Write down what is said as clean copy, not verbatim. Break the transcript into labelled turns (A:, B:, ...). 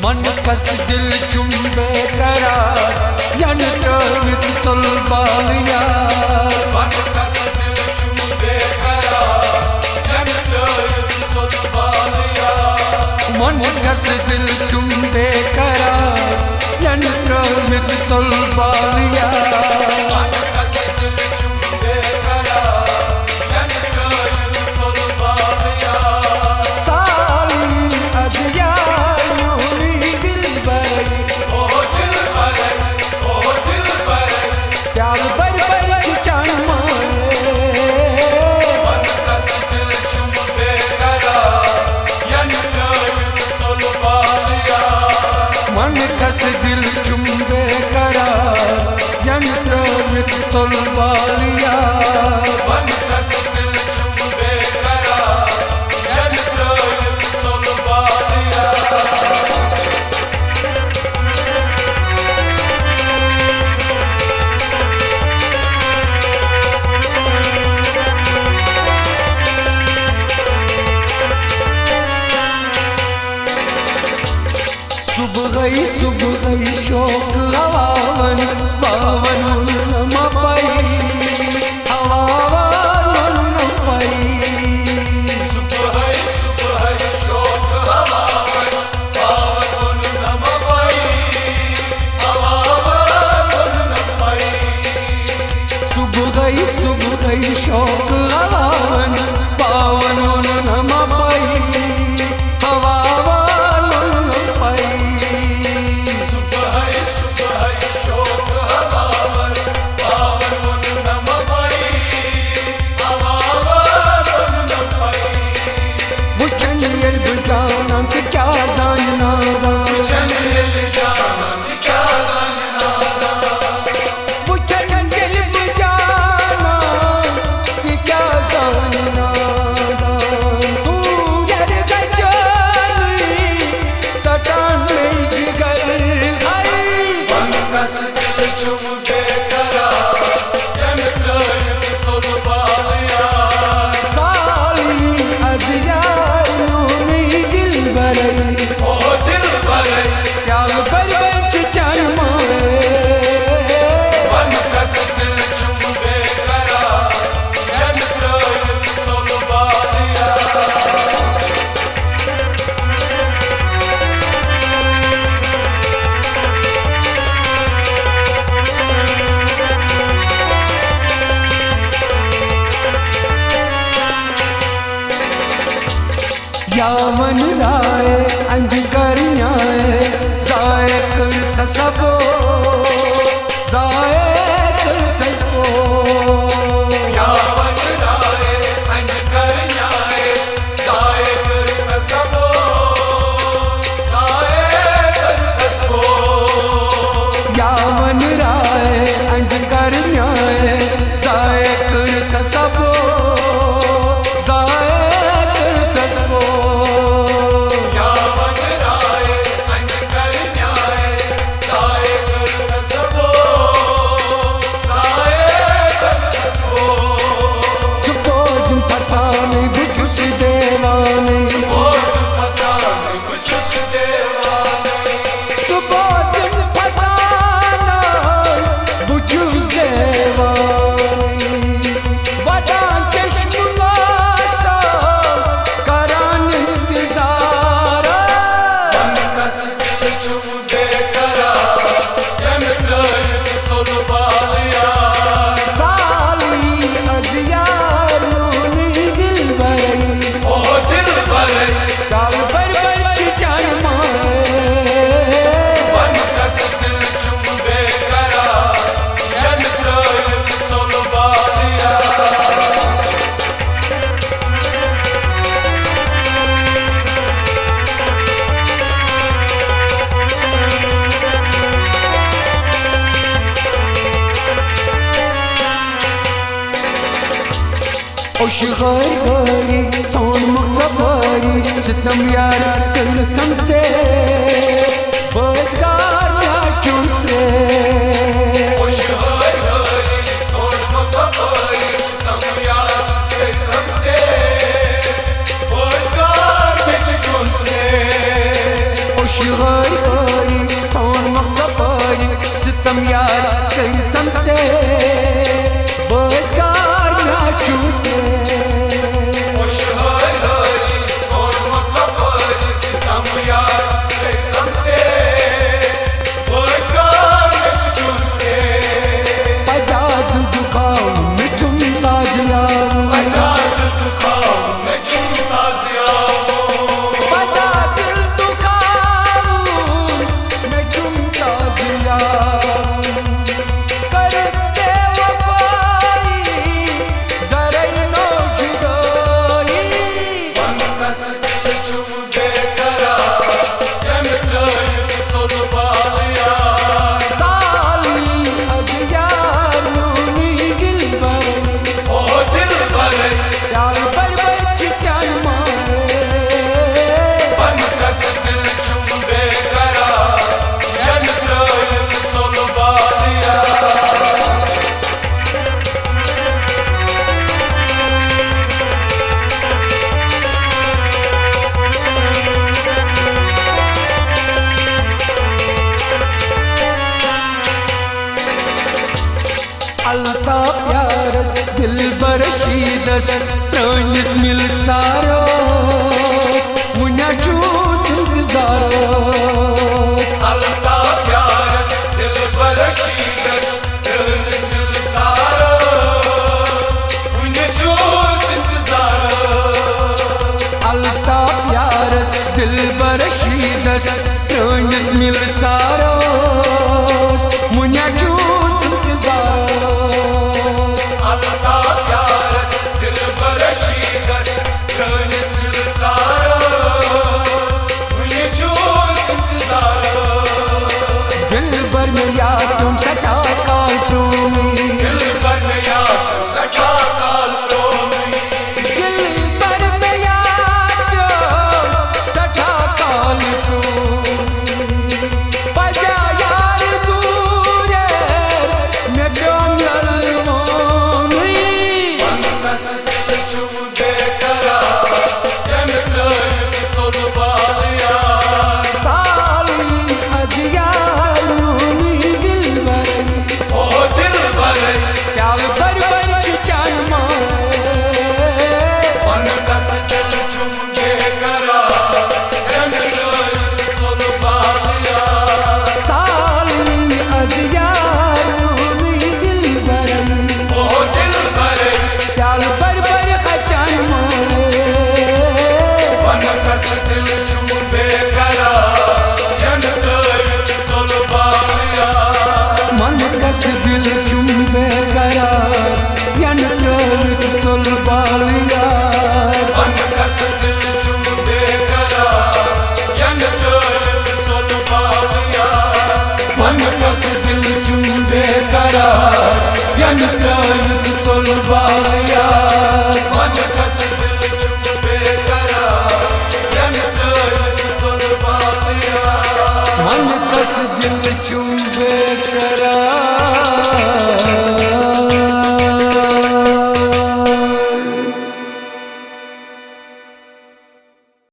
A: मन कस दिल चुंबे करार यन ट्रवित चल बालिया मन कस दिल चुंबे करार यन ट्रवित चल बालिया मन कस दिल चुंबे करार यन ट्रवित चल बालिया मन कस दिल चुंबे करार यन ट्रवित चल बालिया साली अजिया कस दिल चुंबे करार यन ट्रवित चल बालिया मन कस दिल चुंबे करार यन ट्रवित चल बालिया सुबह गई शोक हवावन बावन न पाई हवावन न पाई सुबह शोक हवावन बावन न पाई हवावन न पाई सुबह गई शोक हवावन बावन न पाई कस दिल चुंबे करार यन ट्रवित चल बालिया साली अजिया नूनी दिल बरई ओ दिल बरई प्यार बरच चन माए मन कस दिल चुंबे करार यन ट्रवित चल बालिया यावन राय अंग करियाए जाए करत सबो जाए करत सबो यावन राय अंग करियाए जाए करत सबो जाए करत सबो यावन राय अंग करियाए जाए करत सबो Oşğay tanımak safari sitem yar kıldım se Bozgar ya çunse Oşğay tanımak safari sitem yar kıldım se Bozgar ya çunse Hari Hari सोन मक्सफरी सितम यार कई तमसे बसकार नाचू से
B: खुश हरी हरी सोन मक्सफरी सितम यार कई तमसे बसकार नाचू से
A: आजाद दुखाओ मैं झुमता जियाऊं
B: आजाद दुखाओ मैं झूमता जियाऊं
A: आजाद दुखाओ मैं झुमता जियाऊं करते वफाई जरा नो जुदाई
B: कस दिल चुम बेकरार यमकल चल बालिया
A: साली अज़ियार नूनी दिल भर
B: ओ दिल भरे
A: प्यार बर चिचान मारे
B: कस दिल चुम बेकरार यमकल चल बालिया
A: अल्ताफ यारस दिल बरशीदस प्राणिस मिल सारो मुन्या चूस इंतजारो
B: अल्लाह प्यारस दिल बरशीदस दिल सारोस उन्हें चूस इंतजारोस
A: अल्ताफ यारस दिल बरशीदस प्राणिस मिल सारो मुन्या चूस इंतजारो
B: अल्लाह प्यारस दिल बरशीदस दिल सारोस उन्हें चूस इंतजारोस
A: दिल भर में यार तुम सचा काटूंगी
B: दिल भर में यार सचा कालों में
A: दिल भर में यार सचा काटूंगी बजा यार दूर मैं डोंगल होंगी
B: कस दिल चुम बेकरार यमकल चल बालिया
A: साली अज़ियार नूनी दिल भर
B: ओ दिल भरे
A: प्यार बर चिचान मारे
B: कस दिल चुम बेकरार यमकल चल बालिया
A: साली अज़ियार नूनी दिल भर
B: ओ दिल भरे
A: प्यार बर खचान मारे
B: कस दिल चुम बेकरार यमकल चल बालिया
A: मन कस दिल चुम्बे करार यन चल बालिया
B: कस दिल चुम बेकरार यमकल चल बालिया
A: मन कस दिल चुम्बे करार यन चल बालिया
B: कस दिल चुम बेकरार यमकल चल बालिया
A: मन कस दिल चुम्बे करार